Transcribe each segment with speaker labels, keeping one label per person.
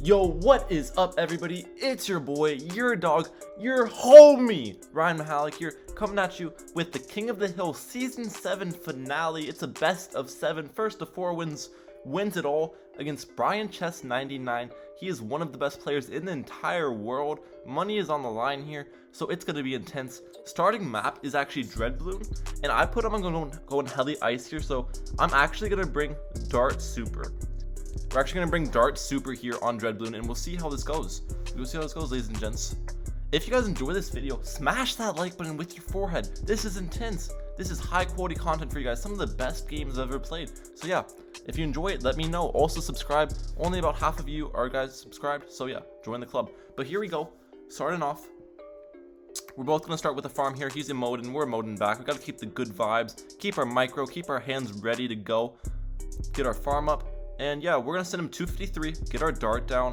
Speaker 1: Yo, what is up, everybody? It's your boy, your dog, your homie, Ryan Mahalik here, coming at you with the King of the Hill Season 7 finale. It's a best of 7, first of 4 wins it all against Brian Chess 99. He is one of the best players in the entire world. Money is on the line here, so it's going to be intense. Starting map is actually Dread Balloon, and I put him on going Heli Ice here, so I'm actually going to bring Dart Super. We're actually going to bring Dart Super here on Dread Balloon, and we'll see how this goes. We'll see how this goes, ladies and gents. If you guys enjoy this video, smash that like button with your forehead. This is intense. This is high quality content for you guys. Some of the best games I've ever played. So yeah, if you enjoy it, let me know. Also subscribe. Only about half of you are guys subscribed. So yeah, join the club. But here we go. Starting off. We're both going to start with a farm here. He's emoting. We're emoting back. We got to keep the good vibes. Keep our micro. Keep our hands ready to go. Get our farm up. And yeah, we're going to send him 253. Get our dart down.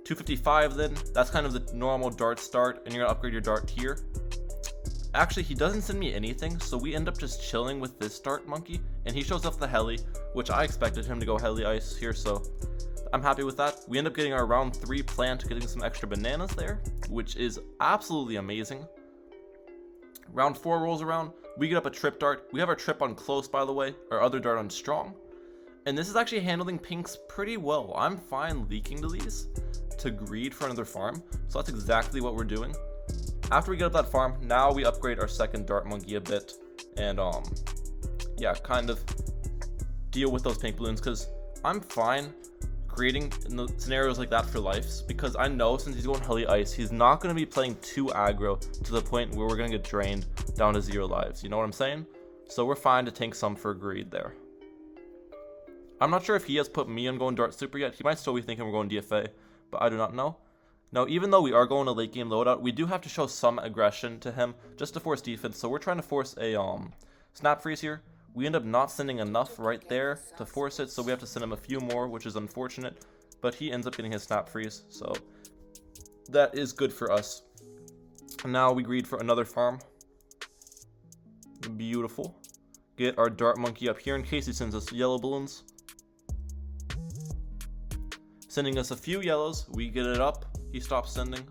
Speaker 1: 255 then. That's kind of the normal dart start. And you're going to upgrade your dart here. Actually, he doesn't send me anything, so we end up just chilling with this dart monkey, and he shows up the heli, which I expected him to go heli ice here, so I'm happy with that. We end up getting our round 3 plant, getting some extra bananas there, which is absolutely amazing. Round 4 rolls around, we get up a trip dart. We have our trip on close, by the way, our other dart on strong, and this is actually handling pinks pretty well. I'm fine leaking to these to greed for another farm, so that's exactly what we're doing. After we get up that farm, now we upgrade our second dart monkey a bit, and yeah, kind of deal with those pink balloons, because I'm fine creating scenarios like that for lives, because I know since he's going heli ice, he's not going to be playing too aggro to the point where we're going to get drained down to 0 lives. You know what I'm saying? So we're fine to tank some for greed there. I'm not sure if he has put me on going dart super yet. He might still be thinking we're going DFA, but I do not know. Now, even though we are going to late game loadout, we do have to show some aggression to him just to force defense. So we're trying to force a snap freeze here. We end up not sending enough right there to force it, so we have to send him a few more, which is unfortunate. But he ends up getting his snap freeze, so that is good for us. Now we greed for another farm. Beautiful. Get our dart monkey up here in case he sends us yellow balloons. Sending us a few yellows. We get it up. He stops sending.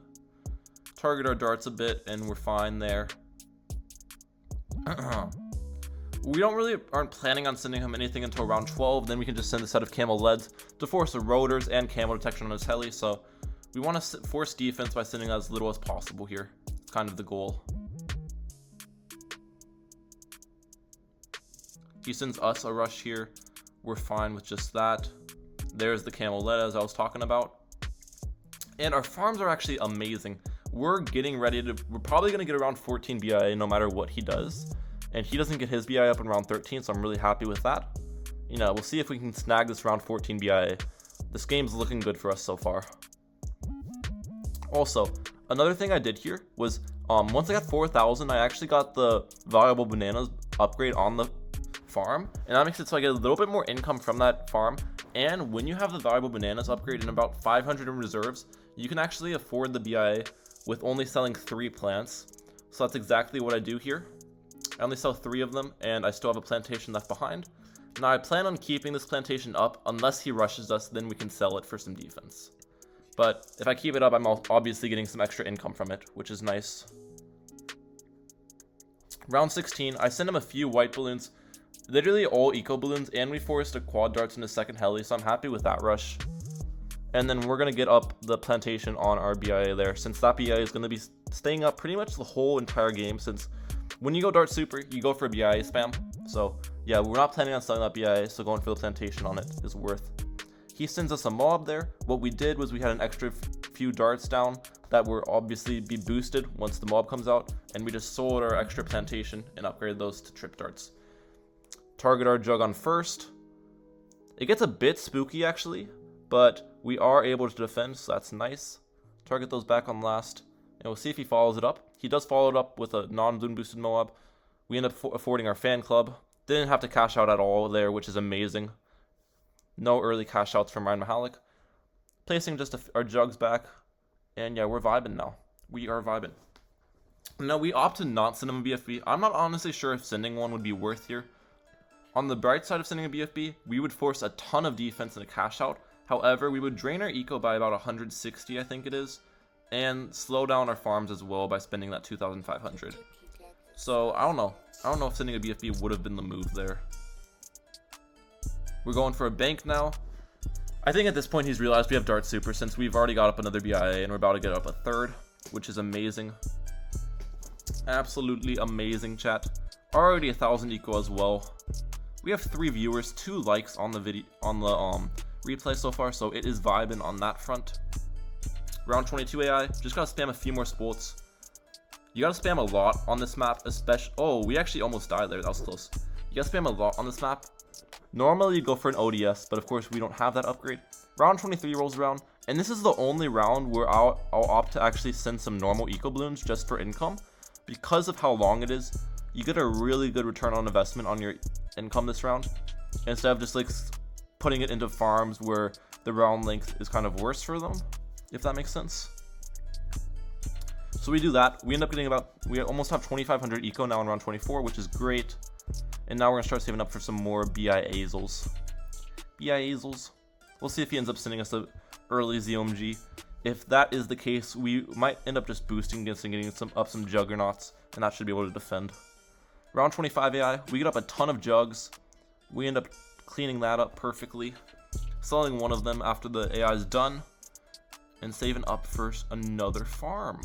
Speaker 1: Target our darts a bit, and we're fine there. We aren't planning on sending him anything until round 12. Then we can just send a set of camo leads to force the rotors and camo detection on his heli. So we want to force defense by sending as little as possible here. It's kind of the goal. He sends us a rush here. We're fine with just that. There's the camo lead as I was talking about. And our farms are actually amazing. We're getting ready to, we're probably going to get around 14 BIA no matter what he does. And he doesn't get his BIA up in round 13, so I'm really happy with that. You know, we'll see if we can snag this round 14 BIA. This game's looking good for us so far. Also, another thing I did here was, once I got 4,000, I actually got the valuable bananas upgrade on the farm. And that makes it so I get a little bit more income from that farm. And when you have the valuable bananas upgrade in about 500 in reserves, you can actually afford the BIA with only selling 3 plants. So that's exactly what I do here. I only sell 3 of them, and I still have a plantation left behind. Now I plan on keeping this plantation up unless he rushes us, then we can sell it for some defense. But if I keep it up, I'm obviously getting some extra income from it, which is nice. Round 16, I sent him a few white balloons. Literally all eco balloons, and we forced a quad darts in the second heli, so I'm happy with that rush. And then we're going to get up the plantation on our BIA there, since that BIA is going to be staying up pretty much the whole entire game, since when you go dart super, you go for a BIA spam. So yeah, we're not planning on selling that BIA, so going for the plantation on it is worth. He sends us a mob there. What we did was we had an extra few darts down that will obviously be boosted once the mob comes out, and we just sold our extra plantation and upgraded those to trip darts. Target our jug on first. It gets a bit spooky actually, but we are able to defend, so that's nice. Target those back on last, and we'll see if he follows it up. He does follow it up with a non-balloon boosted Moab. We end up affording our fan club. Didn't have to cash out at all there, which is amazing. No early cash outs from Ryan Mahalik. Placing just our jugs back, and yeah, we're vibing now. We are vibing. Now we opt to not send him a BFB. I'm not honestly sure if sending one would be worth here. On the bright side of sending a BFB, we would force a ton of defense and a cash out. However, we would drain our eco by about 160, I think it is, and slow down our farms as well by spending that 2,500. So I don't know if sending a BFB would have been the move there. We're going for a bank now. I think at this point he's realized we have Dart Super since we've already got up another BIA and we're about to get up a third, which is amazing. Absolutely amazing, chat. Already 1,000 eco as well. We have 3 viewers, 2 likes on the video replay so far, so it is vibing on that front. Round 22 AI, just gotta spam a few more sports. You gotta spam a lot on this map, especially. Oh, we actually almost died there. That was close. You gotta spam a lot on this map. Normally you go for an ODS, but of course we don't have that upgrade. Round 23 rolls around, and this is the only round where I'll opt to actually send some normal eco balloons just for income. Because of how long it is, you get a really good return on investment on your income this round, instead of just like putting it into farms where the round length is kind of worse for them, if that makes sense. So we do that. We end up getting we almost have 2,500 eco now in round 24, which is great. And now we're gonna start saving up for some more BIAzels. We'll see if he ends up sending us an early ZOMG. If that is the case, we might end up just boosting against and getting some juggernauts, and that should be able to defend. Round 25 AI, we get up a ton of jugs. We end up cleaning that up perfectly, selling one of them after the AI is done, and saving up for another farm.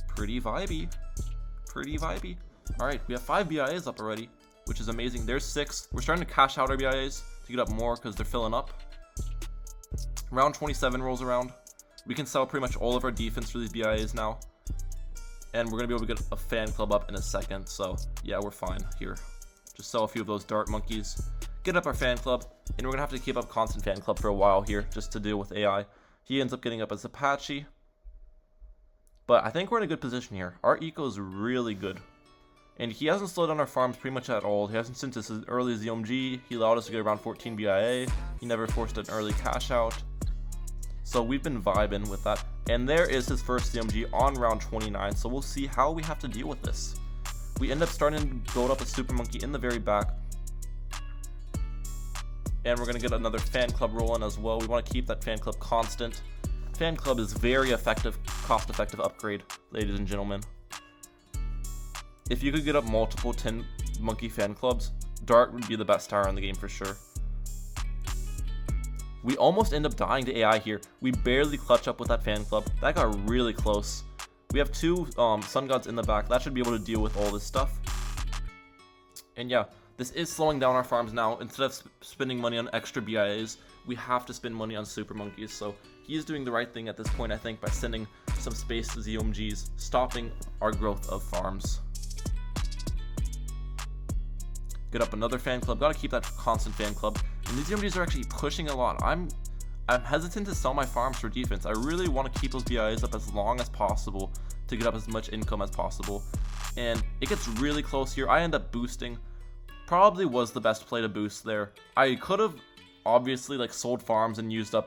Speaker 1: Pretty vibey. Alright, we have 5 BIAs up already, which is amazing. There's 6. We're starting to cash out our BIAs to get up more because they're filling up. Round 27 rolls around. We can sell pretty much all of our defense for these BIAs now. And we're going to be able to get a fan club up in a second. So yeah, we're fine here. Just sell a few of those dart monkeys. Get up our fan club. And we're going to have to keep up constant fan club for a while here just to deal with AI. He ends up getting up as Apache. But I think we're in a good position here. Our eco is really good. And he hasn't slowed down our farms pretty much at all. He hasn't sent us as early as ZOMG. He allowed us to get around 14 BIA. He never forced an early cash out. So we've been vibing with that. And there is his first ZOMG on round 29. So we'll see how we have to deal with this. We end up starting to build up a super monkey in the very back. And we're going to get another fan club rolling as well. We want to keep that fan club constant. Fan club is very effective, cost-effective upgrade, ladies and gentlemen. If you could get up multiple 10 monkey fan clubs, Dart would be the best tower in the game for sure. We almost end up dying to AI here. We barely clutch up with that fan club. That got really close. We have 2 sun gods in the back. That should be able to deal with all this stuff. And yeah, this is slowing down our farms now. Instead of spending money on extra BIAs, we have to spend money on super monkeys. So he is doing the right thing at this point, I think, by sending some space to ZOMGs, stopping our growth of farms. Get up another fan club. Gotta keep that constant fan club. And these ZOMGs are actually pushing a lot. I'm hesitant to sell my farms for defense. I really want to keep those BIAs up as long as possible to get up as much income as possible. And it gets really close here. I end up boosting. Probably was the best play to boost there. I could have obviously like sold farms and used a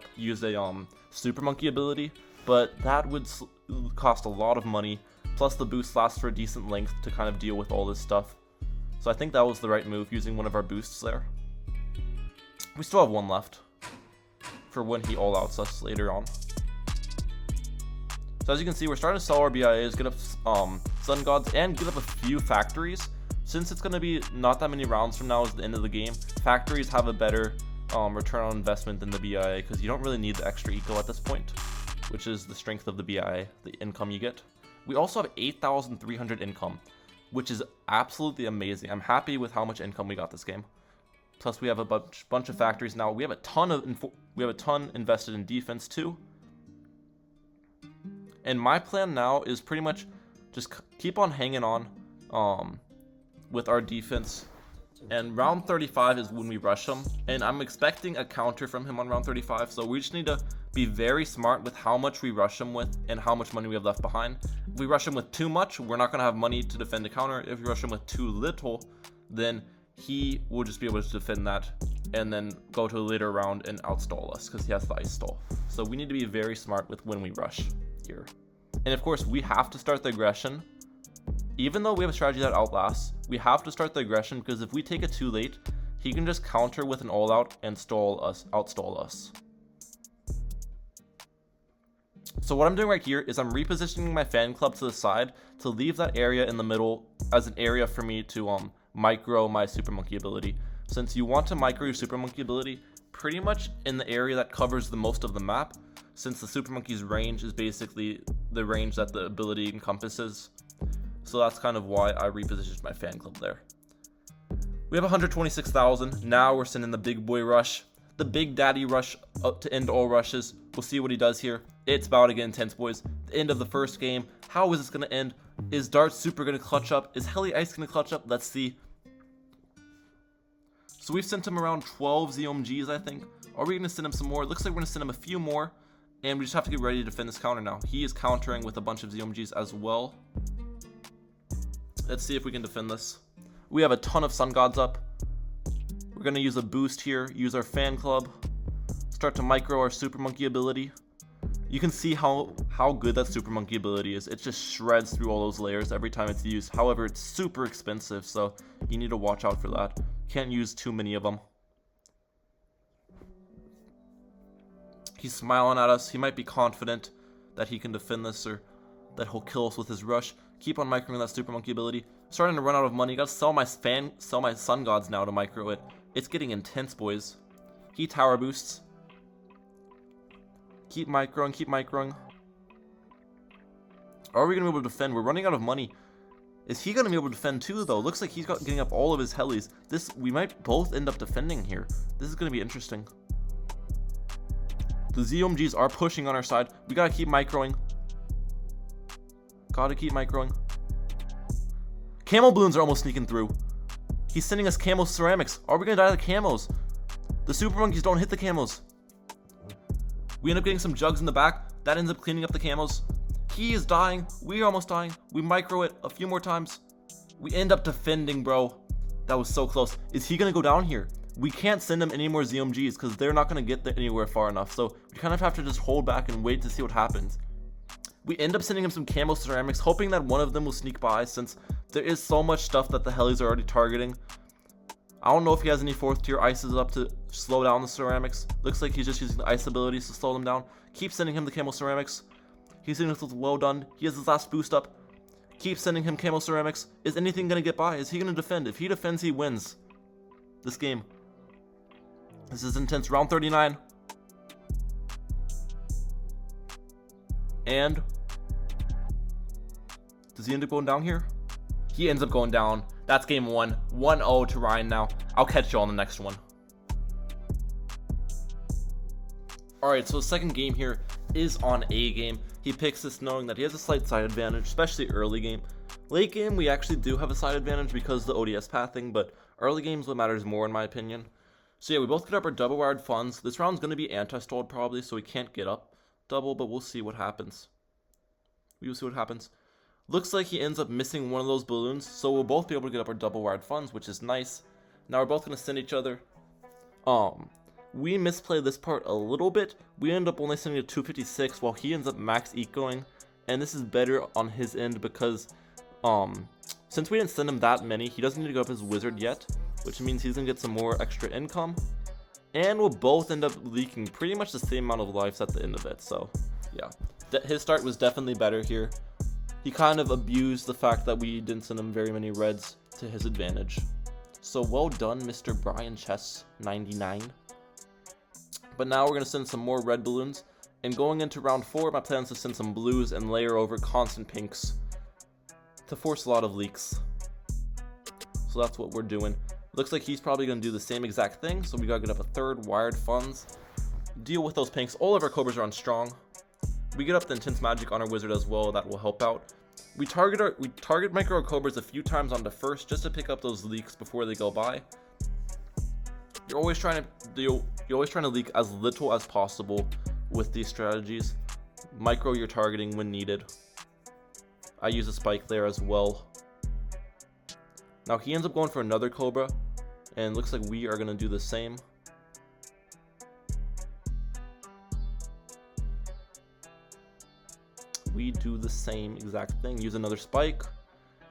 Speaker 1: super monkey ability, but that would cost a lot of money. Plus the boost lasts for a decent length to kind of deal with all this stuff. So I think that was the right move, using one of our boosts there. We still have 1 left for when he all-outs us later on. So as you can see, we're starting to sell our BIAs, get up sun gods, and get up a few factories. Since it's going to be not that many rounds from now is the end of the game, factories have a better return on investment than the BIA, because you don't really need the extra eco at this point, which is the strength of the BIA, the income you get. We also have 8,300 income, which is absolutely amazing. I'm happy with how much income we got this game. Plus we have a bunch of factories now. We have a ton invested in defense too. And my plan now is pretty much just keep on hanging on with our defense. And round 35 is when we rush him, and I'm expecting a counter from him on round 35, so we just need to be very smart with how much we rush him with and how much money we have left behind. If we rush him with too much, we're not going to have money to defend a counter. If we rush him with too little, then he will just be able to defend that and then go to a later round and outstall us because he has the ice stall. So we need to be very smart with when we rush here. And of course, we have to start the aggression. Even though we have a strategy that outlasts, we have to start the aggression, because if we take it too late, he can just counter with an all-out and outstall us. So what I'm doing right here is I'm repositioning my fan club to the side to leave that area in the middle as an area for me to micro my Super Monkey ability. Since you want to micro your Super Monkey ability pretty much in the area that covers the most of the map, since the Super Monkey's range is basically the range that the ability encompasses. So that's kind of why I repositioned my fan club there. We have 126,000. Now we're sending the big boy rush, the big daddy rush up to end all rushes. We'll see what he does here. It's about to get intense, boys. The end of the first game. How is this going to end? Is Dart Super going to clutch up? Is Heli Ice going to clutch up? Let's see. So we've sent him around 12 ZOMGs, I think. Are we going to send him some more? It looks like we're going to send him a few more. And we just have to get ready to defend this counter now. He is countering with a bunch of ZOMGs as well. Let's see if we can defend this. We have a ton of Sun Gods up. We're going to use a boost here. Use our fan club. Start to micro our Super Monkey ability. You can see how good that Super Monkey ability is. It just shreds through all those layers every time it's used. However, it's super expensive, so you need to watch out for that. Can't use too many of them. He's smiling at us. He might be confident that he can defend this or that he'll kill us with his rush. Keep on microing that Super Monkey ability. Starting to run out of money. Gotta sell my Sun Gods now to micro it. It's getting intense, boys. He tower boosts. Keep microing, keep microing. Are we going to be able to defend? We're running out of money. Is he going to be able to defend too, though? Looks like he's getting up all of his helis. We might both end up defending here. This is going to be interesting. The ZOMGs are pushing on our side. We got to keep microing. Got to keep microing. Camo balloons are almost sneaking through. He's sending us camo ceramics. Are we going to die to the camos? The Super Monkeys don't hit the camos. We end up getting some jugs in the back. That ends up cleaning up the camos. He is dying. We are almost dying. We micro it a few more times. We end up defending, bro. That was so close. Is he going to go down here? We can't send him any more ZOMGs because they're not going to get anywhere far enough. So we kind of have to just hold back and wait to see what happens. We end up sending him some camo ceramics, hoping that one of them will sneak by since there is so much stuff that the helis are already targeting. I don't know if he has any 4th tier ices up to slow down the ceramics. Looks like he's just using the ice abilities to slow them down. Keep sending him the camo ceramics. He's hitting us with well done. He has his last boost up. Keep sending him camo ceramics. Is anything going to get by? Is he going to defend? If he defends, he wins this game. This is intense. Round 39. And does he end up going down here? He ends up going down. That's game 1. 1-0 to Ryan now. I'll catch you on the next one. Alright, so the second game here is on A game. He picks this knowing that he has a slight side advantage, especially early game. Late game, we actually do have a side advantage because of the ODS pathing, but early game is what matters more in my opinion. So yeah, we both get up our double wired funds. This round's going to be anti-stalled probably, so we can't get up double, but we'll see what happens. We will see what happens. Looks like he ends up missing one of those balloons, so we'll both be able to get up our double wired funds, which is nice. Now we're both going to send each other. We misplay this part a little bit. We end up only sending a 256 while he ends up max ecoing, and this is better on his end because since we didn't send him that many, he doesn't need to go up his wizard yet, which means he's going to get some more extra income, and we'll both end up leaking pretty much the same amount of lives at the end of it. So yeah, his start was definitely better here. He kind of abused the fact that we didn't send him very many reds to his advantage. So well done, Mr. Brian Chess 99. But now we're going to send some more red balloons. And going into round 4, my plan is to send some blues and layer over constant pinks to force a lot of leaks. So that's what we're doing. Looks like he's probably going to do the same exact thing. So we got to get up a third wired funds. Deal with those pinks. All of our cobras are on strong. We get up the intense magic on our wizard as well. That will help out. We target micro cobras a few times on the first just to pick up those leaks before they go by. You're always trying to leak as little as possible with these strategies. Micro your targeting when needed. I use a spike there as well. Now he ends up going for another cobra, and looks like we are going to do the same. We do the same exact thing. Use another spike.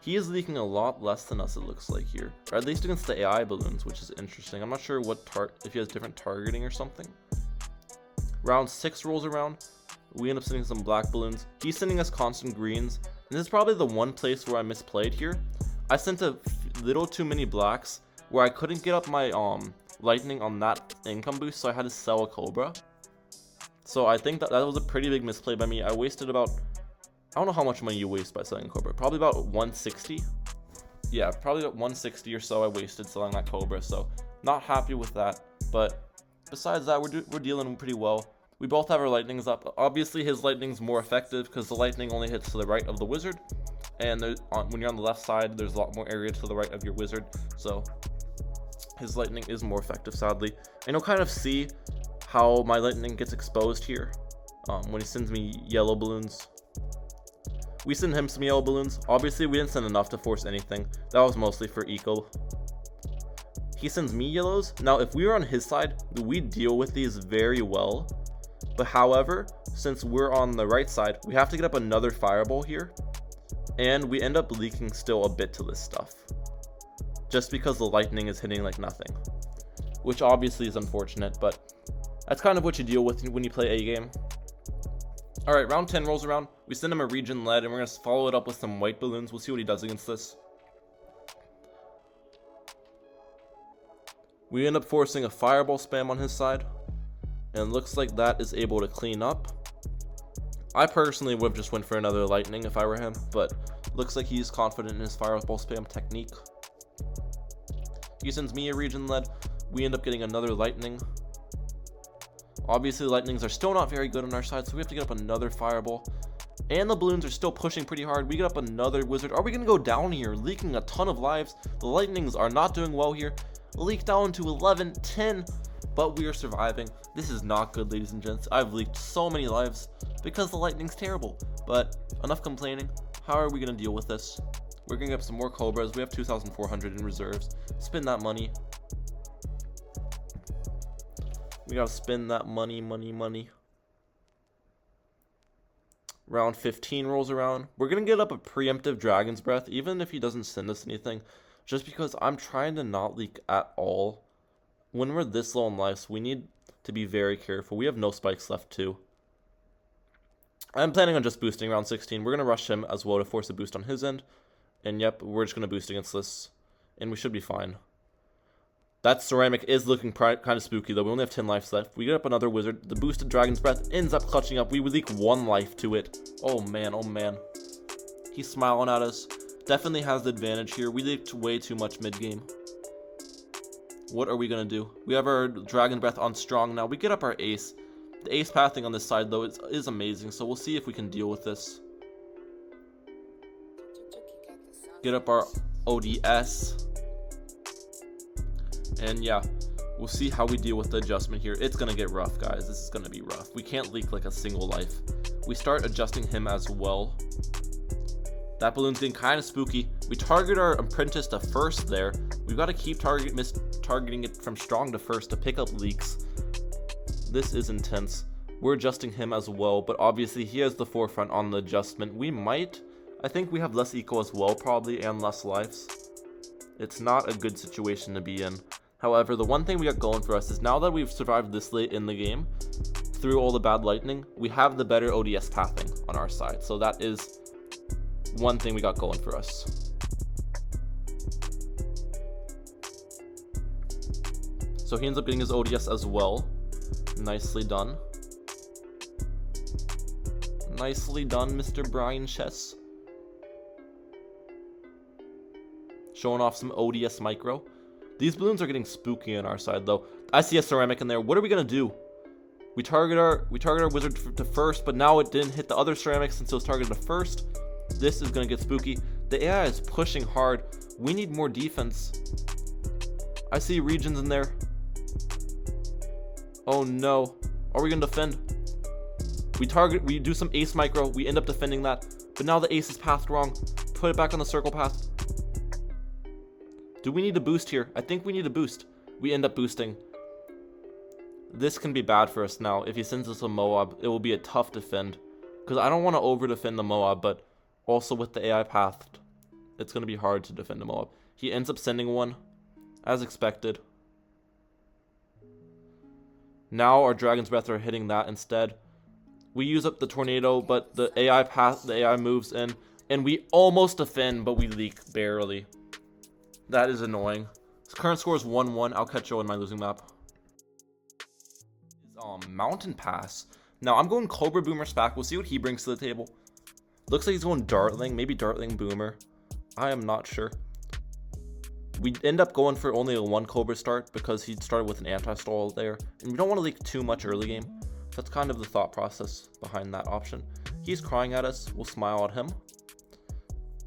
Speaker 1: He is leaking a lot less than us, it looks like here. Or at least against the AI balloons, which is interesting. I'm not sure what if he has different targeting or something. Round 6 rolls around. We end up sending some black balloons. He's sending us constant greens. And this is probably the one place where I misplayed here. I sent a little too many blacks where I couldn't get up my lightning on that income boost, so I had to sell a Cobra. So I think that was a pretty big misplay by me. I wasted about, I don't know how much money you waste by selling a Cobra. Probably about 160. Yeah, probably about 160 or so I wasted selling that Cobra. So not happy with that. But besides that, we're dealing pretty well. We both have our lightnings up. Obviously, his lightning's more effective because the lightning only hits to the right of the wizard. And when you're on the left side, there's a lot more area to the right of your wizard. So his lightning is more effective, sadly. And you'll kind of see how my lightning gets exposed here when he sends me yellow balloons. We send him some yellow balloons. Obviously, we didn't send enough to force anything. That was mostly for eco. He sends me yellows. Now, if we were on his side, we deal with these very well. But however, since we're on the right side, we have to get up another fireball here. And we end up leaking still a bit to this stuff. Just because the lightning is hitting like nothing. Which obviously is unfortunate, but that's kind of what you deal with when you play a game. Alright, round 10 rolls around. We send him a region lead, and we're going to follow it up with some white balloons. We'll see what he does against this. We end up forcing a fireball spam on his side. And it looks like that is able to clean up. I personally would have just went for another lightning if I were him, but looks like he's confident in his fireball spam technique. He sends me a region lead. We end up getting another lightning. Obviously, lightnings are still not very good on our side, so we have to get up another fireball. And the balloons are still pushing pretty hard. We get up another wizard. Are we going to go down here, leaking a ton of lives? The lightnings are not doing well here. Leak down to 11, 10, but we are surviving. This is not good, ladies and gents. I've leaked so many lives because the lightning's terrible. But enough complaining. How are we going to deal with this? We're going to get some more Cobras. We have 2,400 in reserves. Spend that money. We gotta spend that money. Round 15 rolls around. We're gonna get up a preemptive Dragon's Breath, even if he doesn't send us anything. Just because I'm trying to not leak at all. When we're this low in lives, we need to be very careful. We have no spikes left too. I'm planning on just boosting round 16. We're gonna rush him as well to force a boost on his end. And yep, we're just gonna boost against this. And we should be fine. That ceramic is looking kind of spooky though. We only have 10 lives left. We get up another wizard. The boosted Dragon's Breath ends up clutching up. We leak 1 life to it. Oh man, oh man. He's smiling at us. Definitely has the advantage here. We leaked way too much mid-game. What are we going to do? We have our Dragon Breath on strong now. We get up our ace. The ace pathing on this side though is amazing. So we'll see if we can deal with this. Get up our ODS. And yeah, we'll see how we deal with the adjustment here. It's going to get rough, guys. This is going to be rough. We can't leak like a single life. We start adjusting him as well. That balloon's getting kind of spooky. We target our apprentice to first there. We've got to keep targeting it from strong to first to pick up leaks. This is intense. We're adjusting him as well, but obviously he has the forefront on the adjustment. I think we have less eco as well probably and less lives. It's not a good situation to be in. However, the one thing we got going for us is now that we've survived this late in the game, through all the bad lightning, we have the better ODS pathing on our side. So that is one thing we got going for us. So he ends up getting his ODS as well. Nicely done. Nicely done, Mr. Brian Chess. Showing off some ODS micro. These balloons are getting spooky on our side though. I see a ceramic in there. What are we gonna do? We target our wizard to first, but now it didn't hit the other ceramic since it was targeted to first. This is gonna get spooky. The AI is pushing hard. We need more defense. I see regions in there. Oh no. Are we gonna defend? We do some ace micro. We end up defending that. But now the ace is pathed wrong. Put it back on the circle path. Do we need to boost here? I think we need to boost. We end up boosting. This can be bad for us now. If he sends us a Moab, it will be a tough defend. Because I don't want to over defend the Moab, but also with the AI pathed. it's going to be hard to defend him all up. He ends up sending one, as expected. Now our Dragon's Breath are hitting that instead. We use up the Tornado, but the AI moves in, and we almost defend, but we leak barely. That is annoying. His current score is 1-1. I'll catch you on my losing map. Mountain Pass. Now I'm going Cobra Boomer Spack. We'll see what he brings to the table. Looks like he's going Dartling, maybe Dartling Boomer. I am not sure. We end up going for only a 1 Cobra start because he started with an anti-stall there, and we don't want to leak too much early game. So that's kind of the thought process behind that option. He's crying at us. We'll smile at him.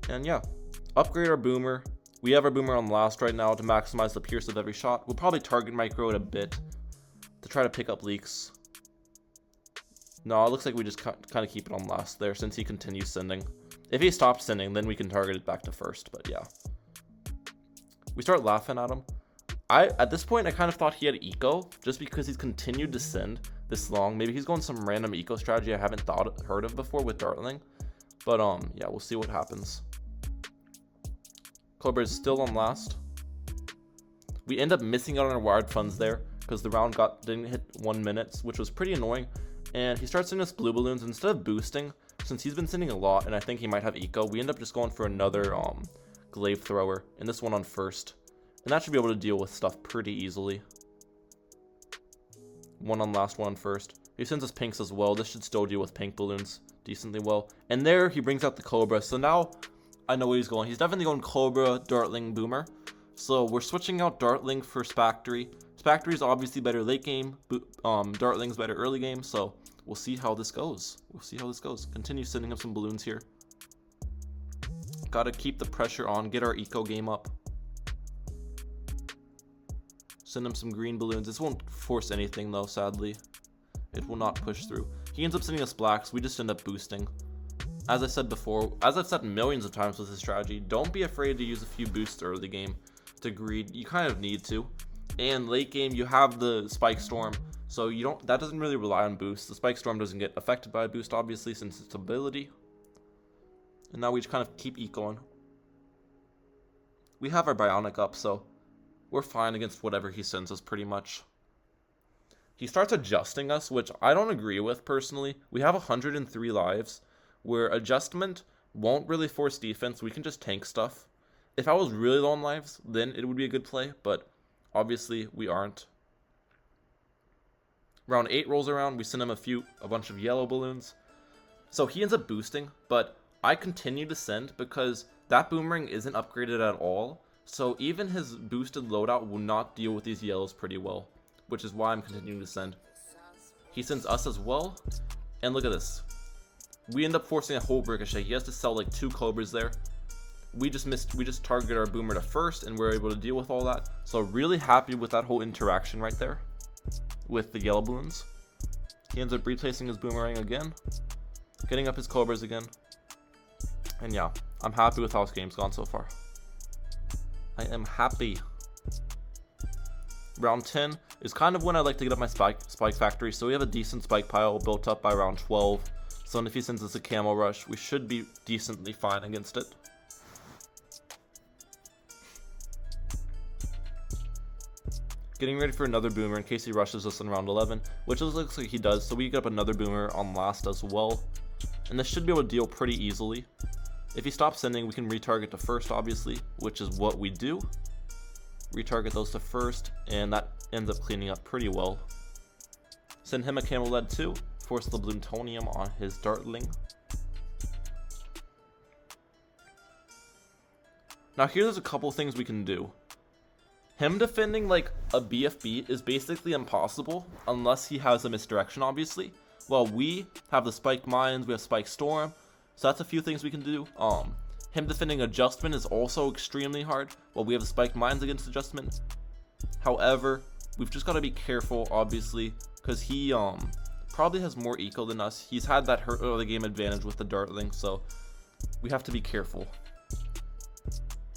Speaker 1: And yeah, upgrade our Boomer. We have our Boomer on last right now to maximize the pierce of every shot. We'll probably target micro it a bit to try to pick up leaks. No, it looks like we just kind of keep it on last there since he continues sending. If he stops sending, then we can target it back to first, but yeah. We start laughing at him. At this point, I kind of thought he had eco, just because he's continued to send this long. Maybe he's going some random eco strategy I haven't heard of before with Dartling. But yeah, we'll see what happens. Cobra is still on last. We end up missing out on our wired funds there because the round didn't hit 1 minute, which was pretty annoying. And he starts sending us blue balloons instead of boosting. Since he's been sending a lot, and I think he might have eco, we end up just going for another glaive thrower, and this one on first. And that should be able to deal with stuff pretty easily. One on last, one on first. He sends us pinks as well. This should still deal with pink balloons decently well. And there he brings out the Cobra. So now I know where he's going. He's definitely going Cobra, Dartling, Boomer. So we're switching out Dartling for Spactory. Spactory is obviously better late game. Dartling's better early game. So we'll see how this goes. Continue sending him some balloons here. Gotta keep the pressure on. Get our eco game up. Send him some green balloons. This won't force anything though, sadly. It will not push through. He ends up sending us blacks. We just end up boosting. As I said before, as I've said millions of times with this strategy, don't be afraid to use a few boosts early game to greed. You kind of need to. And late game, you have the Spike Storm, so that doesn't really rely on boosts. The Spike Storm doesn't get affected by a boost, obviously, since it's ability. And now we just kind of keep ecoing. We have our Bionic up, so we're fine against whatever he sends us pretty much. He starts adjusting us, which I don't agree with personally. We have 103 lives, where adjustment won't really force defense. We can just tank stuff. If I was really low on lives, then it would be a good play, but obviously we aren't. Round 8 rolls around, we send him a bunch of yellow balloons. So he ends up boosting, but I continue to send because that boomerang isn't upgraded at all. So even his boosted loadout will not deal with these yellows pretty well, which is why I'm continuing to send. He sends us as well, and look at this. We end up forcing a whole ricochet. He has to sell like 2 Cobras there. We just targeted our Boomer to first, and we're able to deal with all that. So really happy with that whole interaction right there with the yellow balloons. He ends up replacing his Boomerang again, getting up his Cobras again. And yeah, I'm happy with how this game's gone so far. I am happy. Round 10 is kind of when I like to get up my spike factory. So we have a decent spike pile built up by round 12. So if he sends us a camo rush, we should be decently fine against it. Getting ready for another Boomer in case he rushes us in round 11, which looks like he does. So we get up another Boomer on last as well. And this should be able to deal pretty easily. If he stops sending, we can retarget to first, obviously, which is what we do. Retarget those to first, and that ends up cleaning up pretty well. Send him a camo lead too. Force the Bloomtonium on his Dartling. Now here's a couple things we can do. Him defending like a BFB is basically impossible unless he has a misdirection, obviously. Well, we have the Spike Mines, we have Spike Storm, so that's a few things we can do. Him defending adjustment is also extremely hard. Well, we have the Spike Mines against adjustment. However, we've just got to be careful, obviously, because he probably has more eco than us. He's had that early game advantage with the Dartling, so we have to be careful.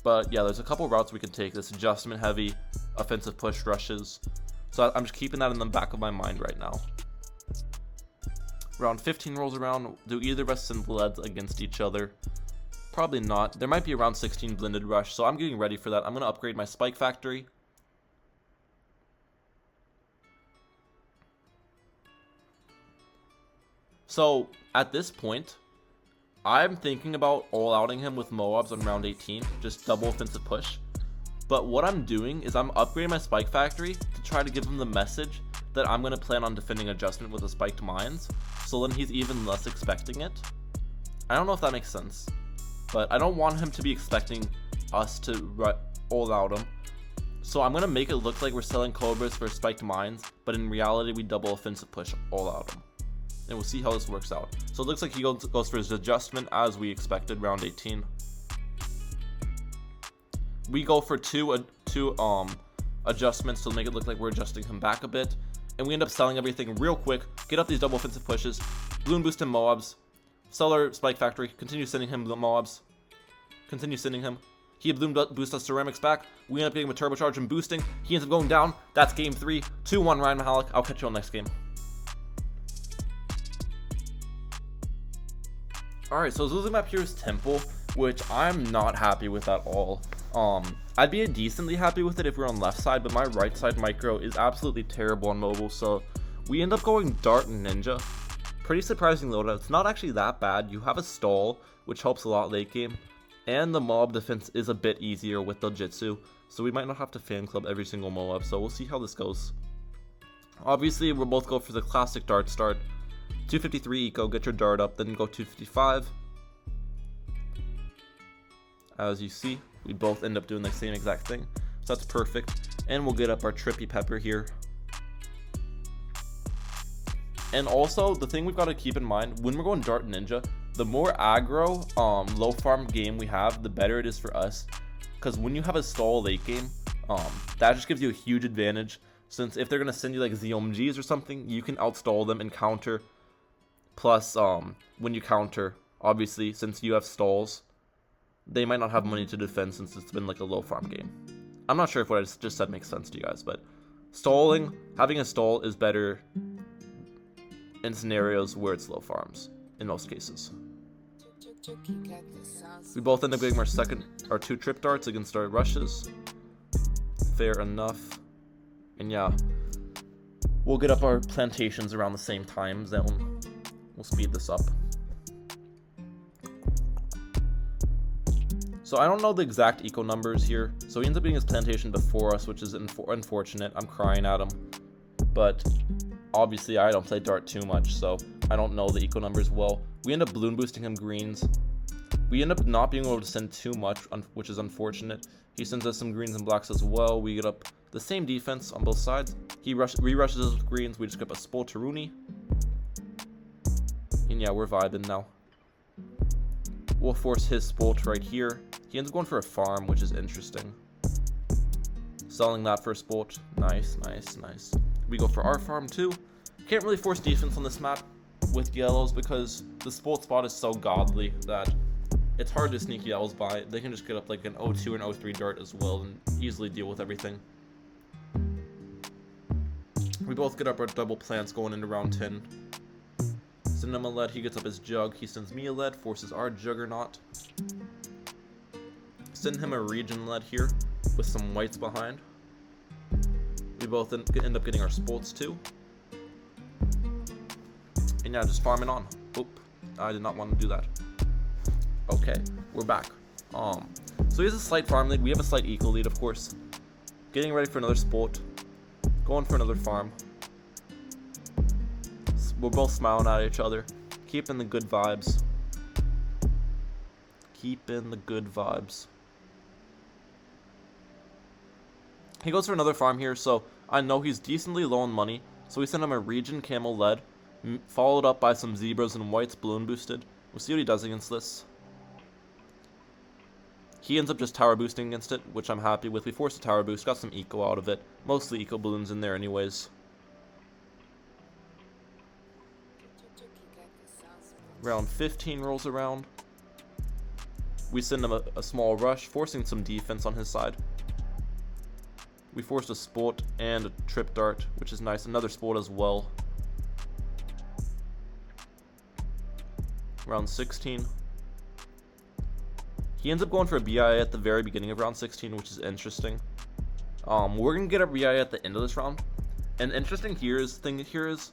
Speaker 1: But yeah, there's a couple routes we can take. This adjustment heavy, offensive push rushes. So I'm just keeping that in the back of my mind right now. Round 15 rolls around. Do either of us send leads against each other? Probably not. There might be around 16 blended rush, so I'm getting ready for that. I'm going to upgrade my spike factory. So at this point, I'm thinking about all-outing him with Moabs on round 18, just double offensive push. But what I'm doing is I'm upgrading my spike factory to try to give him the message that I'm going to plan on defending adjustment with the spiked mines, so then he's even less expecting it. I don't know if that makes sense, but I don't want him to be expecting us to all-out him. So I'm going to make it look like we're selling Cobras for spiked mines, but in reality we double offensive push all-out him. And we'll see how this works out. So it looks like he goes for his adjustment as we expected, round 18. We go for two adjustments to make it look like we're adjusting him back a bit. And we end up selling everything real quick, get up these double offensive pushes, balloon boost him Moabs, sell our spike factory, continue sending him the Moabs, continue sending him. He had balloon boost us ceramics back. We end up getting a turbocharge and boosting. He ends up going down. That's game 3. 2-1 Ryan Mihalik. I'll catch you on next game. Alright, so his losing map here is Temple, which I'm not happy with at all. I'd be decently happy with it if we were on left side, but my right side micro is absolutely terrible on mobile, so we end up going Dart and Ninja. Pretty surprising loadout. It's not actually that bad. You have a stall, which helps a lot late game, and the mob defense is a bit easier with the Jitsu, so we might not have to fan club every single Moab, so we'll see how this goes. Obviously, we'll both go for the classic Dart start. 253 eco, get your dart up, then go 255. As you see, we both end up doing the same exact thing, so that's perfect. And we'll get up our Trippy Pepper here. And also, the thing we've got to keep in mind, when we're going Dart Ninja, the more aggro, low farm game we have, the better it is for us. Because when you have a stall late game, that just gives you a huge advantage, since if they're going to send you like ZOMGs or something, you can outstall them and counter. Plus, when you counter, obviously, since you have stalls, they might not have money to defend since it's been like a low farm game. I'm not sure if what I just said makes sense to you guys, but having a stall is better in scenarios where it's low farms, in most cases. We both end up getting our 2 trip darts against our rushes. Fair enough. And yeah, we'll get up our plantations around the same time zone. We'll speed this up. So I don't know the exact eco numbers here. So he ends up getting his plantation before us, which is unfortunate. I'm crying at him. But obviously I don't play Dart too much, so I don't know the eco numbers well. We end up balloon boosting him greens. We end up not being able to send too much, which is unfortunate. He sends us some greens and blacks as well. We get up the same defense on both sides. He re-rushes us with greens. We just get up a Spolteruni. And yeah, we're vibing now. We'll force his Spolt right here. He ends up going for a farm, which is interesting. Selling that for a Spolt. Nice, nice, nice. We go for our farm too. Can't really force defense on this map with yellows because the Spolt spot is so godly that it's hard to sneak yellows by. They can just get up like an 0-2 and 0-3 dart as well and easily deal with everything. We both get up our double plants going into round 10. Send him a lead, he gets up his jug, he sends me a lead, forces our juggernaut. Send him a region lead here with some whites behind. We both end up getting our Spolts too. And yeah, just farming on. Oop, I did not want to do that. Okay, we're back. So he has a slight farm lead, we have a slight eco lead of course. Getting ready for another Spolt. Going for another farm. We're both smiling at each other. Keeping the good vibes. Keeping the good vibes. He goes for another farm here, so I know he's decently low on money. So we send him a region camel lead, followed up by some zebras and whites balloon boosted. We'll see what he does against this. He ends up just tower boosting against it, which I'm happy with. We forced a tower boost, got some eco out of it. Mostly eco balloons in there anyways. Round 15 rolls around. We send him a small rush, forcing some defense on his side. We forced a Spolt and a trip dart, which is nice. Another Spolt as well. Round 16. He ends up going for a BIA at the very beginning of round 16, which is interesting. We're gonna get a BIA at the end of this round. And interesting thing here is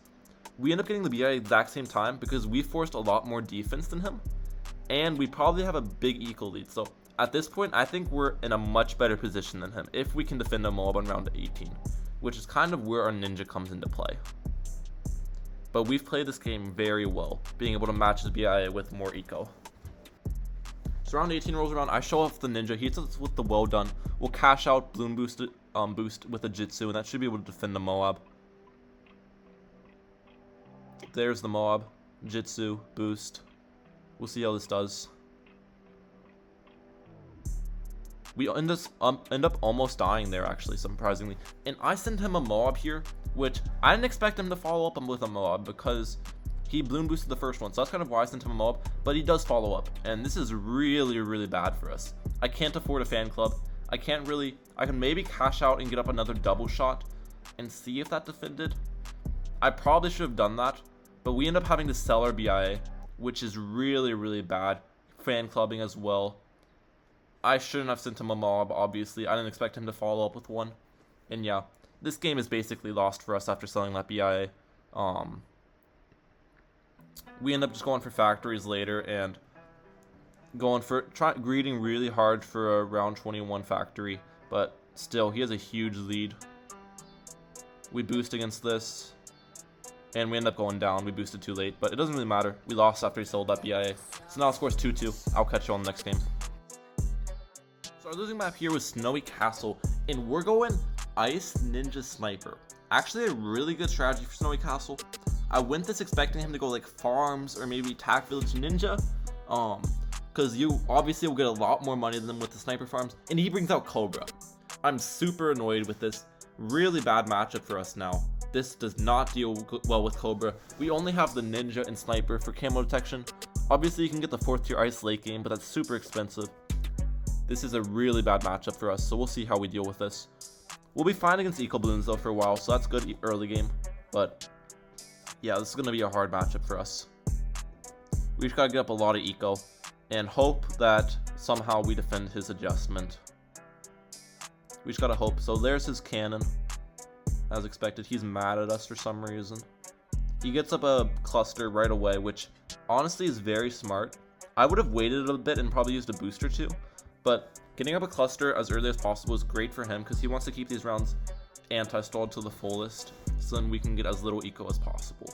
Speaker 1: we end up getting the BIA exact same time because we forced a lot more defense than him, and we probably have a big equal lead. So at this point, I think we're in a much better position than him if we can defend a mob on round 18, which is kind of where our ninja comes into play. But we've played this game very well, being able to match his BIA with more eco. So round 18 rolls around, I show off the ninja, he hits us with the well done. We'll cash out balloon boost with a Jitsu, and that should be able to defend the Moab. There's the Moab, Jitsu, boost. We'll see how this does. We end up almost dying there, actually, surprisingly. And I sent him a Moab here, which I didn't expect him to follow up with a Moab because he balloon boosted the first one. So that's kind of why I sent him a Moab, but he does follow up. And this is really, really bad for us. I can't afford a fan club. I can maybe cash out and get up another double shot and see if that defended. I probably should have done that, but we end up having to sell our BIA, which is really, really bad. Fan clubbing as well. I shouldn't have sent him a Mob, obviously. I didn't expect him to follow up with one. And yeah, this game is basically lost for us after selling that BIA. We end up just going for factories later and going for greeting really hard for a round 21 factory, but still he has a huge lead. We boost against this and we end up going down. We boosted too late, but it doesn't really matter. We lost after he sold that BIA. So now the score's 2-2. I'll catch you on the next game. So our losing map here was Snowy Castle, and we're going Ice Ninja Sniper. Actually a really good strategy for Snowy Castle. I went this expecting him to go like Farms or maybe Tac Village Ninja, because you obviously will get a lot more money than with the Sniper Farms, and he brings out Cobra. I'm super annoyed with this. Really bad matchup for us now. This does not deal well with Cobra. We only have the Ninja and Sniper for camo detection. Obviously you can get the 4th tier Ice late game, but that's super expensive. This is a really bad matchup for us, so we'll see how we deal with this. We'll be fine against Eco Balloons though for a while, so that's good early game, but yeah, this is going to be a hard matchup for us. We just got to get up a lot of eco and hope that somehow we defend his adjustment. We just got to hope. So there's his cannon. As expected, he's mad at us for some reason. He gets up a cluster right away, which honestly is very smart. I would have waited a bit and probably used a booster too, but getting up a cluster as early as possible is great for him because he wants to keep these rounds anti-stalled to the fullest, so then we can get as little eco as possible.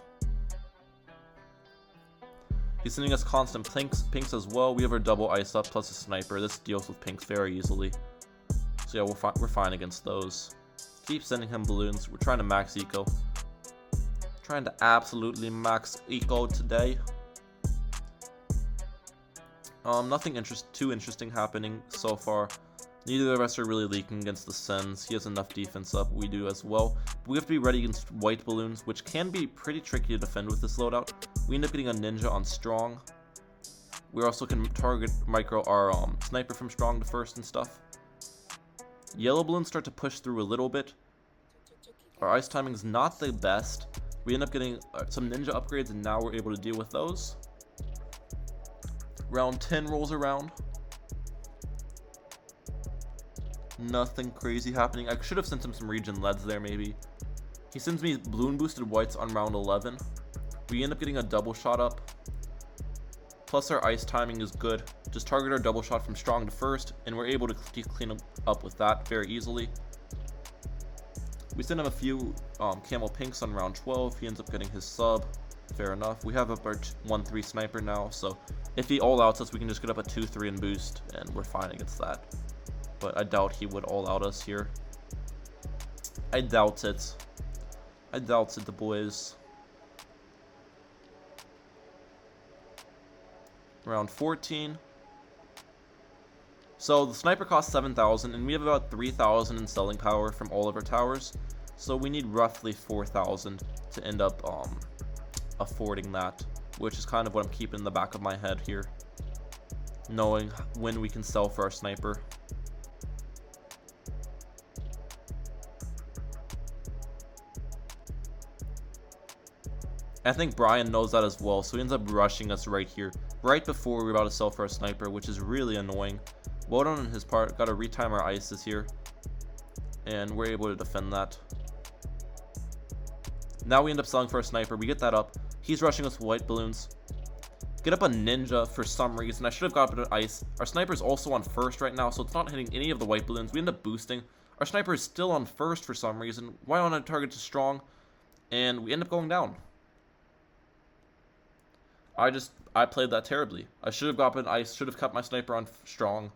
Speaker 1: He's sending us constant pinks as well. We have our double ice up plus a sniper. This deals with pinks very easily. So yeah, we're fine against those. Keep sending him balloons. We're trying to max eco. Trying to absolutely max eco today. Nothing too interesting happening so far. Neither of us are really leaking against the Sens. He has enough defense up. We do as well. But we have to be ready against white balloons, which can be pretty tricky to defend with this loadout. We end up getting a ninja on strong. We also can target micro our sniper from strong to first and stuff. Yellow balloons start to push through a little bit. Our ice timing is not the best. We end up getting some ninja upgrades, and now we're able to deal with those. Round 10 rolls around. Nothing crazy happening. I should have sent him some region leads there maybe. He sends me balloon boosted whites on round 11. We end up getting a double shot up. Plus our ice timing is good. Just target our double shot from strong to first, and we're able to clean up with that very easily. We send him a few camel pinks on round 12. He ends up getting his sub. Fair enough. We have up our 1-3 sniper now, so if he all outs us, we can just get up a 2-3 and boost, and we're fine against that. But I doubt he would all out us here. I doubt it. I doubt it, the boys. Round 14. So the sniper costs 7,000, and we have about 3,000 in selling power from all of our towers. So we need roughly 4,000 to end up affording that, which is kind of what I'm keeping in the back of my head here, knowing when we can sell for our sniper. I think Brian knows that as well, so he ends up rushing us right here, right before we're about to sell for a sniper, which is really annoying. Well done on his part. Got to retime our ISIS here, and we're able to defend that. Now we end up selling for a sniper. We get that up. He's rushing us with white balloons. Get up a ninja for some reason. I should have got up an ice. Our sniper's also on first right now, so it's not hitting any of the white balloons. We end up boosting. Our sniper is still on first for some reason. Why on a target to strong? And we end up going down. I played that terribly. I should have got up an ice, should have kept my sniper on strong.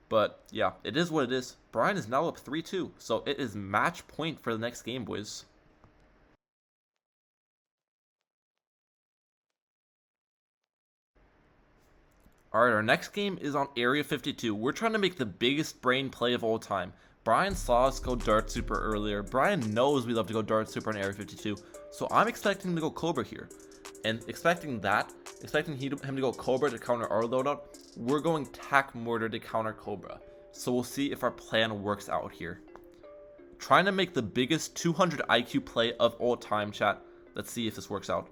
Speaker 1: But yeah, it is what it is. Brian is now up 3-2, so it is match point for the next game, boys. Alright, our next game is on Area 52. We're trying to make the biggest brain play of all time. Brian saw us go Dart Super earlier. Brian knows we love to go Dart Super on Area 52. So I'm expecting him to go Cobra here. And expecting him to go Cobra to counter our loadout, we're going Tac Mortar to counter Cobra. So we'll see if our plan works out here. Trying to make the biggest 200 IQ play of all time, chat. Let's see if this works out.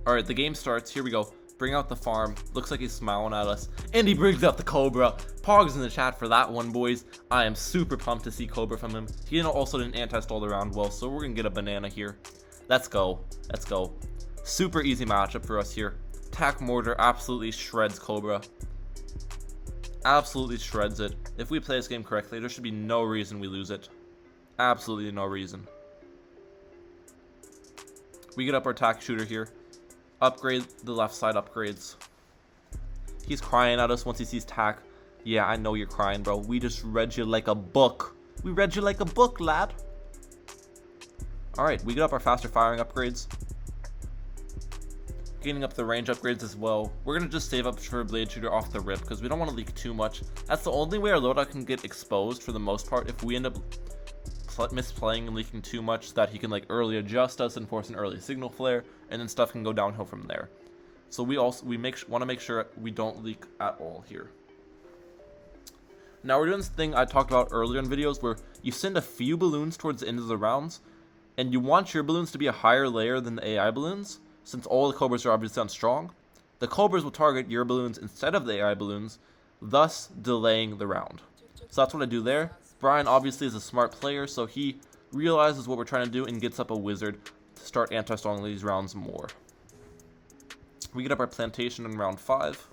Speaker 1: Alright, the game starts. Here we go. Bring out the farm. Looks like he's smiling at us. And he brings out the Cobra. Pogs in the chat for that one, boys. I am super pumped to see Cobra from him. He also didn't anti-stall the round well, so we're going to get a banana here. Let's go. Let's go. Super easy matchup for us here. Tac Mortar absolutely shreds Cobra. Absolutely shreds it. If we play this game correctly, there should be no reason we lose it. Absolutely no reason. We get up our tac shooter here. Upgrade the left side upgrades. He's crying at us once he sees tac. Yeah, I know you're crying, bro. We just read you like a book. We read you like a book, lad. Alright, we get up our faster firing upgrades. Gaining up the range upgrades as well. We're going to just save up for a blade shooter off the rip because we don't want to leak too much. That's the only way our loadout can get exposed for the most part. If we end up misplaying and leaking too much, that he can like early adjust us and force an early signal flare, and then stuff can go downhill from there. So we want to make sure we don't leak at all here. Now we're doing this thing I talked about earlier in videos where you send a few balloons towards the end of the rounds, and you want your balloons to be a higher layer than the AI balloons. Since all the Cobras are obviously on strong, the Cobras will target your balloons instead of the AI balloons, thus delaying the round. So that's what I do there. Brian obviously is a smart player, so he realizes what we're trying to do and gets up a wizard to start anti-stalling these rounds more. We get up our plantation in round 5.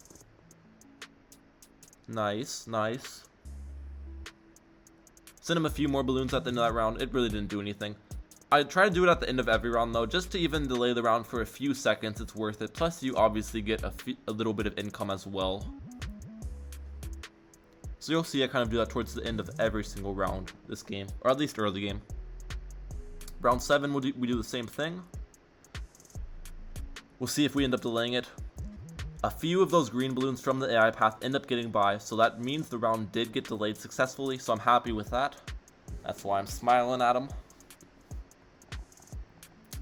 Speaker 1: Nice, nice. Send him a few more balloons at the end of that round. It really didn't do anything. I try to do it at the end of every round though, just to even delay the round for a few seconds. It's worth it. Plus you obviously get a little bit of income as well. So you'll see I kind of do that towards the end of every single round this game, or at least early game. Round 7 we do the same thing. We'll see if we end up delaying it. A few of those green balloons from the AI path end up getting by, so that means the round did get delayed successfully, so I'm happy with that. That's why I'm smiling at him.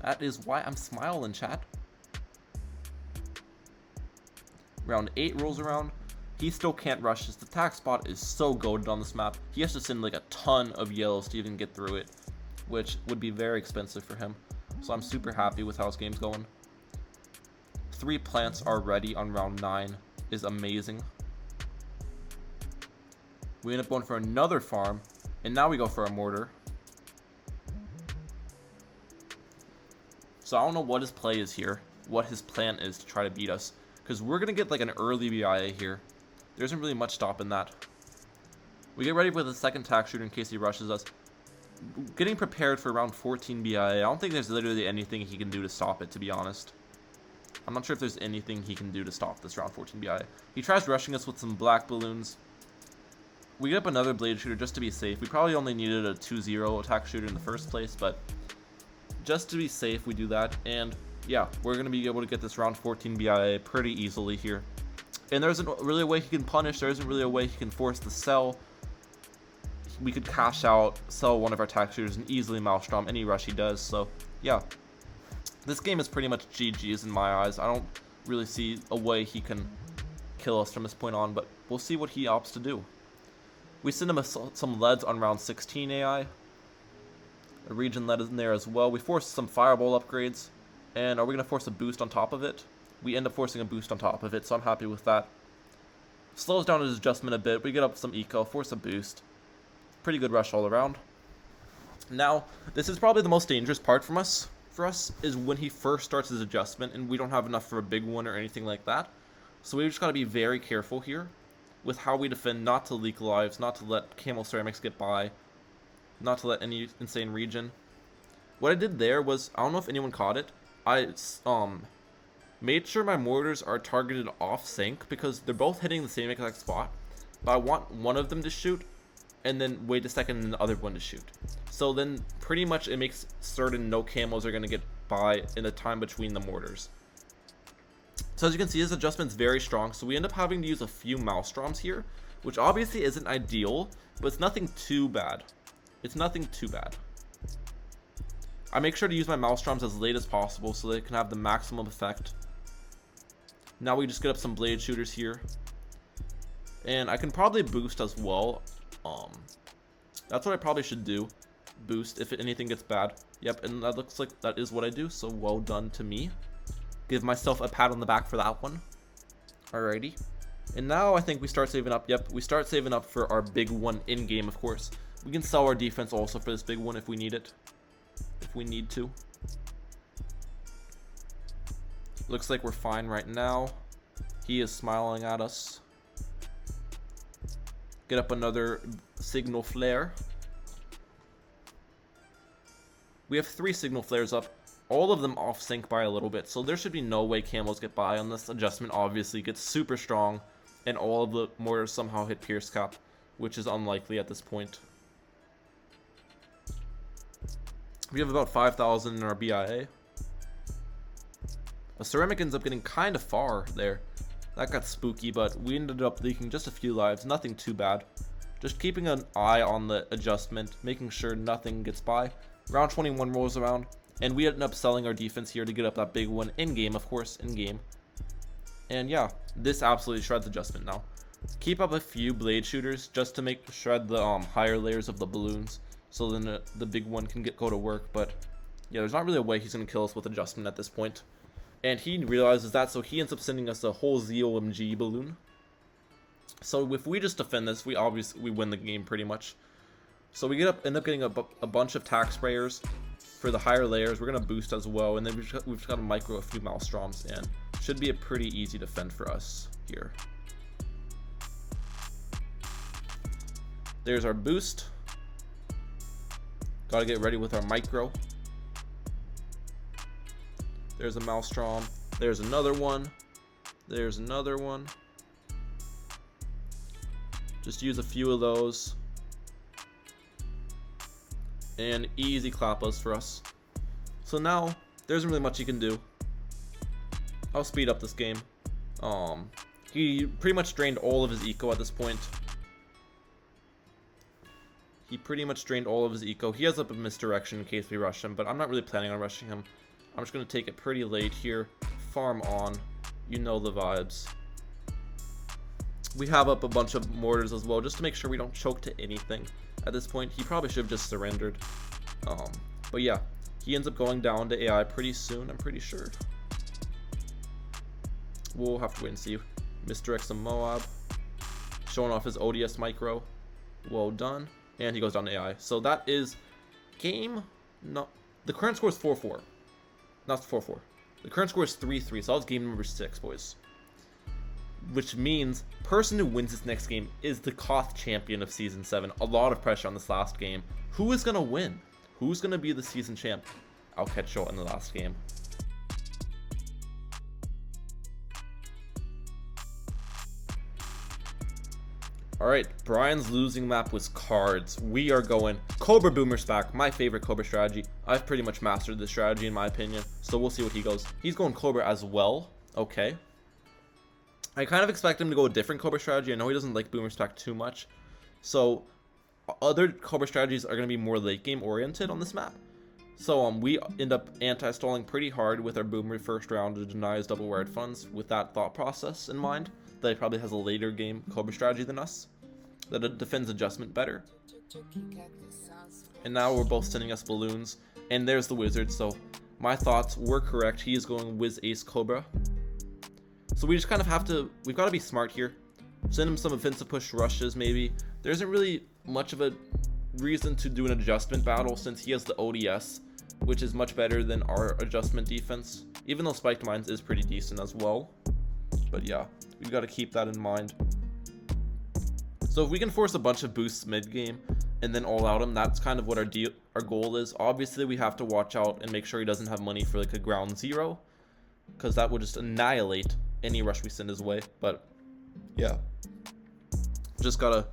Speaker 1: That is why I'm smiling, chat. Round 8 rolls around. He still can't rush. The tac spot is so goated on this map. He has to send like a ton of yellows to even get through it, which would be very expensive for him. So I'm super happy with how this game's going. 3 plants are ready on round 9 is amazing. We end up going for another farm, and now we go for a mortar. So I don't know what his play is here, what his plan is to try to beat us, because we're going to get like an early BIA here. There isn't really much stopping that. We get ready with a second tac shooter in case he rushes us. Getting prepared for round 14 BIA. I don't think there's literally anything he can do to stop it, to be honest. I'm not sure if there's anything he can do to stop this round 14 BIA. He tries rushing us with some black balloons. We get up another blade shooter just to be safe. We probably only needed a 2-0 attack shooter in the first place, but just to be safe, we do that. And yeah, we're going to be able to get this round 14 BIA pretty easily here. And there isn't really a way he can punish. There isn't really a way he can force the sell. We could cash out, sell one of our attack shooters, and easily Maelstrom any rush he does. So yeah, this game is pretty much GG's in my eyes. I don't really see a way he can kill us from this point on, but we'll see what he opts to do. We send him some leads on round 16 AI. A regen lead in there as well. We forced some fireball upgrades. And are we going to force a boost on top of it? We end up forcing a boost on top of it, so I'm happy with that. Slows down his adjustment a bit. We get up some eco, force a boost. Pretty good rush all around. Now, this is probably the most dangerous part for us is when he first starts his adjustment and we don't have enough for a big one or anything like that. So we just got to be very careful here with how we defend, not to leak lives, not to let Camo Ceramics get by, not to let any insane regen. What I did there was, I don't know if anyone caught it, I made sure my mortars are targeted off sync because they're both hitting the same exact spot, but I want one of them to shoot and then wait a second and the other one to shoot. So then pretty much it makes certain no camos are going to get by in the time between the mortars. So as you can see, his adjustment's very strong, so we end up having to use a few Maelstroms here, which obviously isn't ideal, but it's nothing too bad. It's nothing too bad. I make sure to use my Maelstroms as late as possible so they can have the maximum effect. Now we just get up some blade shooters here. And I can probably boost as well. That's what I probably should do. Boost if anything gets bad. Yep, and that looks like that is what I do, so well done to me. Give myself a pat on the back for that one. Alrighty. And now I think we start saving up. Yep, we start saving up for our big one in-game, of course. We can sell our defense also for this big one if we need it. If we need to. Looks like we're fine right now. He is smiling at us. Get up another signal flare. We have 3 signal flares up. All of them off sync by a little bit, so there should be no way camos get by unless adjustment obviously gets super strong and all of the mortars somehow hit pierce cap, which is unlikely at this point. We have about 5,000 in our BIA. A ceramic ends up getting kind of far there. That got spooky, but we ended up leaking just a few lives, nothing too bad. Just keeping an eye on the adjustment, making sure nothing gets by. Round 21 rolls around, and we ended up selling our defense here to get up that big one in-game, of course, in-game. And yeah, this absolutely shreds adjustment now. Keep up a few blade shooters just to shred the higher layers of the balloons, so then the big one can go to work. But yeah, there's not really a way he's going to kill us with adjustment at this point. And he realizes that, so he ends up sending us a whole ZOMG balloon. So if we just defend this, we win the game pretty much. So we end up getting a bunch of tack sprayers for the higher layers. We're going to boost as well, and then we've just got to micro a few Maelstroms, and should be a pretty easy defend for us here. There's our boost. Got to get ready with our micro. There's a Maelstrom. There's another one. There's another one. Just use a few of those. And easy clappas for us. So now, there isn't really much he can do. I'll speed up this game. He pretty much drained all of his eco at this point. He pretty much drained all of his eco. He has up a misdirection in case we rush him, but I'm not really planning on rushing him. I'm just going to take it pretty late here. Farm on. You know the vibes. We have up a bunch of mortars as well, just to make sure we don't choke to anything. At this point, he probably should have just surrendered. But yeah, he ends up going down to AI pretty soon, I'm pretty sure. We'll have to wait and see. Misdirects some Moab. Showing off his ODS micro. Well done. And he goes down to AI. So that is game... No, the current score is 4-4. Not 4-4. The current score is 3-3, so that was game number 6, boys. Which means person who wins this next game is the Koth champion of Season 7. A lot of pressure on this last game. Who is going to win? Who's going to be the season champ? I'll catch you all in the last game. Alright, Brian's losing map was cards. We are going Cobra Boomer Spack, my favorite Cobra strategy. I've pretty much mastered this strategy in my opinion, so we'll see what he goes. He's going Cobra as well. Okay. I kind of expect him to go a different Cobra strategy. I know he doesn't like Boomer Spack too much. So, other Cobra strategies are going to be more late game oriented on this map. So, we end up anti-stalling pretty hard with our Boomer first round to deny his double wired funds with that thought process in mind. That he probably has a later game Cobra strategy than us. That it defends adjustment better. And now we're both sending us balloons. And there's the wizard, so my thoughts were correct. He is going Wiz Ace Cobra. So we just kind of have to, we've got to be smart here. Send him some offensive push rushes maybe. There isn't really much of a reason to do an adjustment battle since he has the ODS, which is much better than our adjustment defense. Even though Spiked Mines is pretty decent as well. But yeah, we've got to keep that in mind. So if we can force a bunch of boosts mid-game and then all out him, that's kind of what our goal is. Obviously, we have to watch out and make sure he doesn't have money for like a ground zero, because that would just annihilate any rush we send his way. But yeah, just gotta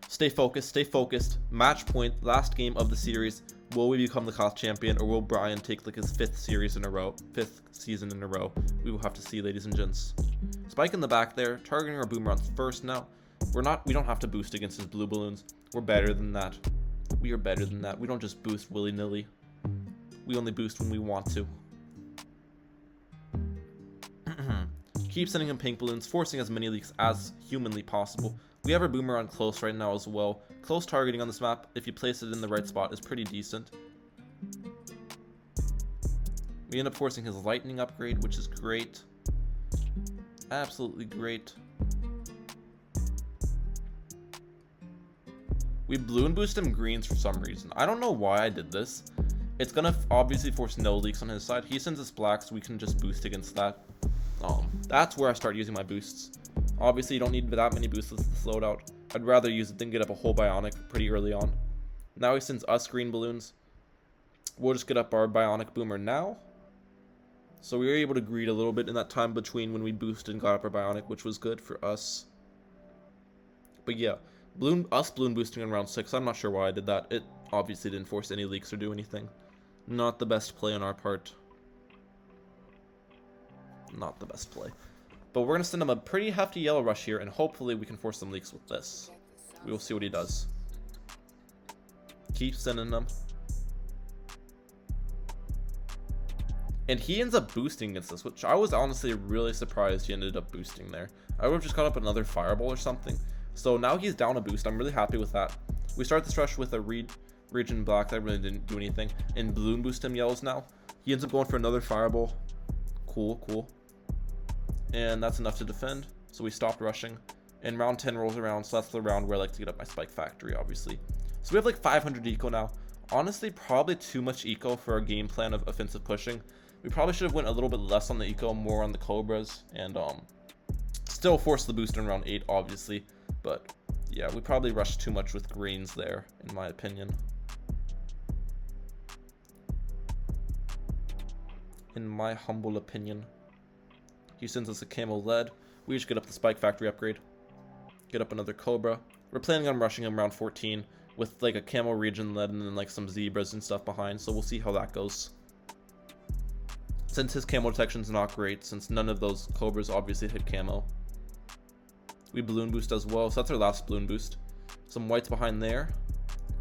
Speaker 1: stay focused. Match point, last game of the series. Will we become the COF champion, or will Brian take like his fifth season in a row? We will have to see, ladies and gents. Spike in the back there, targeting our boomerangs first now. We don't have to boost against his blue balloons. We're better than that. We are better than that. We don't just boost willy-nilly. We only boost when we want to. Keep sending him pink balloons, forcing as many leaks as humanly possible. We have our boomerang close right now as well. Close targeting on this map, if you place it in the right spot, is pretty decent. We end up forcing his lightning upgrade, which is great. Absolutely great. We balloon boost him greens for some reason. I don't know why I did this. It's gonna obviously force no leaks on his side. He sends us blacks, so we can just boost against that. That's where I start using my boosts. Obviously, you don't need that many boosts to slow it out. I'd rather use it than get up a whole bionic pretty early on. Now he sends us green balloons. We'll just get up our bionic boomer now. So we were able to greed a little bit in that time between when we boosted and got up our bionic, which was good for us. But yeah, balloon boosting in round 6, I'm not sure why I did that. It obviously didn't force any leaks or do anything. Not the best play on our part. Not the best play. But we're going to send him a pretty hefty yellow rush here, and hopefully we can force some leaks with this. We will see what he does. Keep sending them. And he ends up boosting against this, which I was honestly really surprised he ended up boosting there. I would have just got up another fireball or something. So now he's down a boost. I'm really happy with that. We start this rush with a region black that really didn't do anything. And balloon boost him yellows now. He ends up going for another fireball. Cool. And that's enough to defend. So we stopped rushing. And round 10 rolls around. So that's the round where I like to get up my spike factory, obviously. So we have like 500 eco now. Honestly, probably too much eco for our game plan of offensive pushing. We probably should have went a little bit less on the eco, more on the cobras. And still force the boost in round 8, obviously. But yeah, we probably rushed too much with greens there, in my opinion. In my humble opinion. He sends us a camo lead. We just get up the spike factory upgrade. Get up another cobra. We're planning on rushing him around 14 with like a camo region lead and then like some zebras and stuff behind. So we'll see how that goes. Since his camo detection's not great, since none of those cobras obviously hit camo. We balloon boost as well, so that's our last balloon boost. Some whites behind there.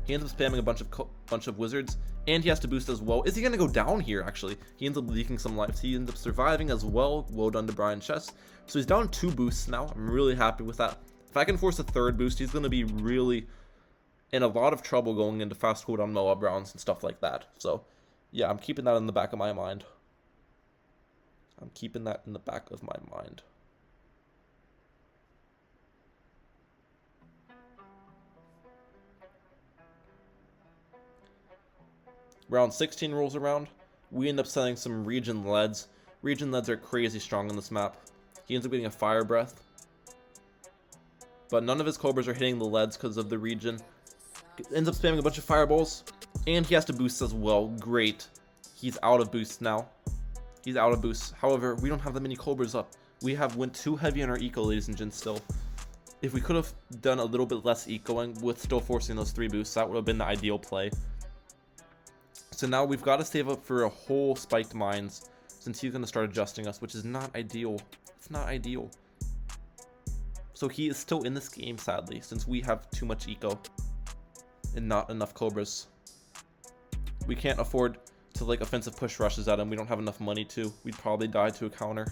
Speaker 1: He ends up spamming a bunch of wizards, and he has to boost as well. Is he gonna go down here? Actually, he ends up leaking some lives. He ends up surviving as well. Well done to Brian Chess. So he's down 2 boosts now. I'm really happy with that. If I can force a 3rd boost, he's gonna be really in a lot of trouble going into fast cooldown Moab rounds and stuff like that. So yeah, I'm keeping that in the back of my mind. Round 16 rolls around. We end up selling some region leads. Region leads are crazy strong on this map. He ends up getting a fire breath. But none of his cobras are hitting the leads because of the region. Ends up spamming a bunch of fireballs. And he has to boost as well. Great. He's out of boosts now. He's out of boosts. However, we don't have that many cobras up. We have went too heavy on our eco, ladies and gents, still. If we could have done a little bit less ecoing with still forcing those 3 boosts, that would have been the ideal play. So now we've got to save up for a whole spiked mines since he's going to start adjusting us, which is not ideal. It's not ideal. So he is still in this game, sadly, since we have too much eco and not enough cobras. We can't afford to like offensive push rushes at him. We don't have enough money to. We'd probably die to a counter.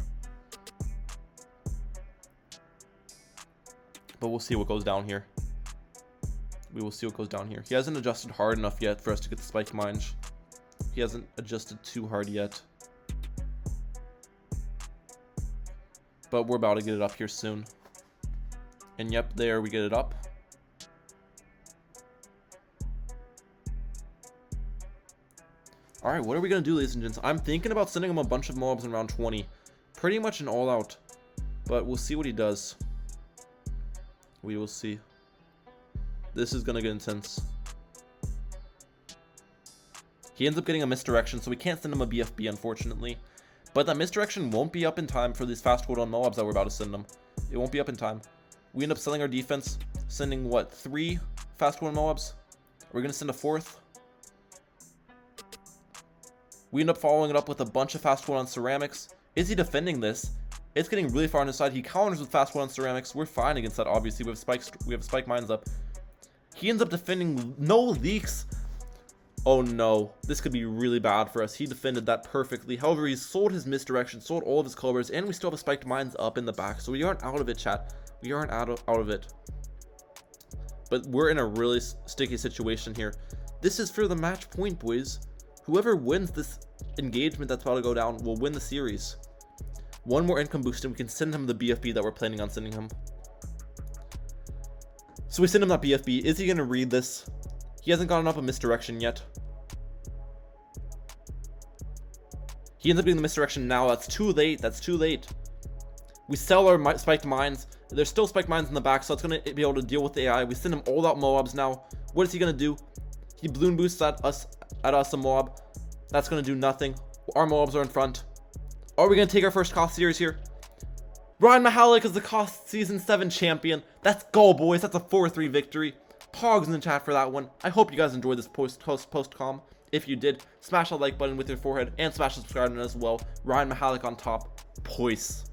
Speaker 1: But we'll see what goes down here. We will see what goes down here. He hasn't adjusted hard enough yet for us to get the spiked mines. He hasn't adjusted too hard yet. But we're about to get it up here soon. And yep, there we get it up. Alright, what are we going to do, ladies and gents? I'm thinking about sending him a bunch of mobs in round 20. Pretty much an all-out. But we'll see what he does. We will see. This is going to get intense. He ends up getting a misdirection, so we can't send him a BFB, unfortunately. But that misdirection won't be up in time for these fast cooldown mobs that we're about to send him. It won't be up in time. We end up selling our defense, sending, what, 3 fast cooldown mobs? We're going to send a 4th. We end up following it up with a bunch of fast cooldown ceramics. Is he defending this? It's getting really far on his side. He counters with fast cooldown ceramics. We're fine against that, obviously. We have spike mines up. He ends up defending no leaks. Oh no, this could be really bad for us. He defended that perfectly. However, he's sold his misdirection, sold all of his covers, and we still have spiked mines up in the back. So we aren't out of it, chat. We aren't out of it. But we're in a really sticky situation here. This is for the match point, boys. Whoever wins this engagement that's about to go down will win the series. One more income boost and we can send him the BFB that we're planning on sending him. So we send him that BFB. Is he going to read this? He hasn't gotten up a misdirection yet. He ends up getting the misdirection now. That's too late. That's too late. We sell our spiked mines. There's still spiked mines in the back, so it's going to be able to deal with the AI. We send him all out mobs now. What is he going to do? He balloon boosts at us a mob. That's going to do nothing. Our mobs are in front. Are we going to take our first cost series here? Ryan Mahalik is the cost season 7 champion. Let's go, boys. That's a 4-3 victory. Pogs in the chat for that one. I hope you guys enjoyed this post-com. If you did, smash that like button with your forehead and smash the subscribe button as well. Ryan Mahalik on top. Peace.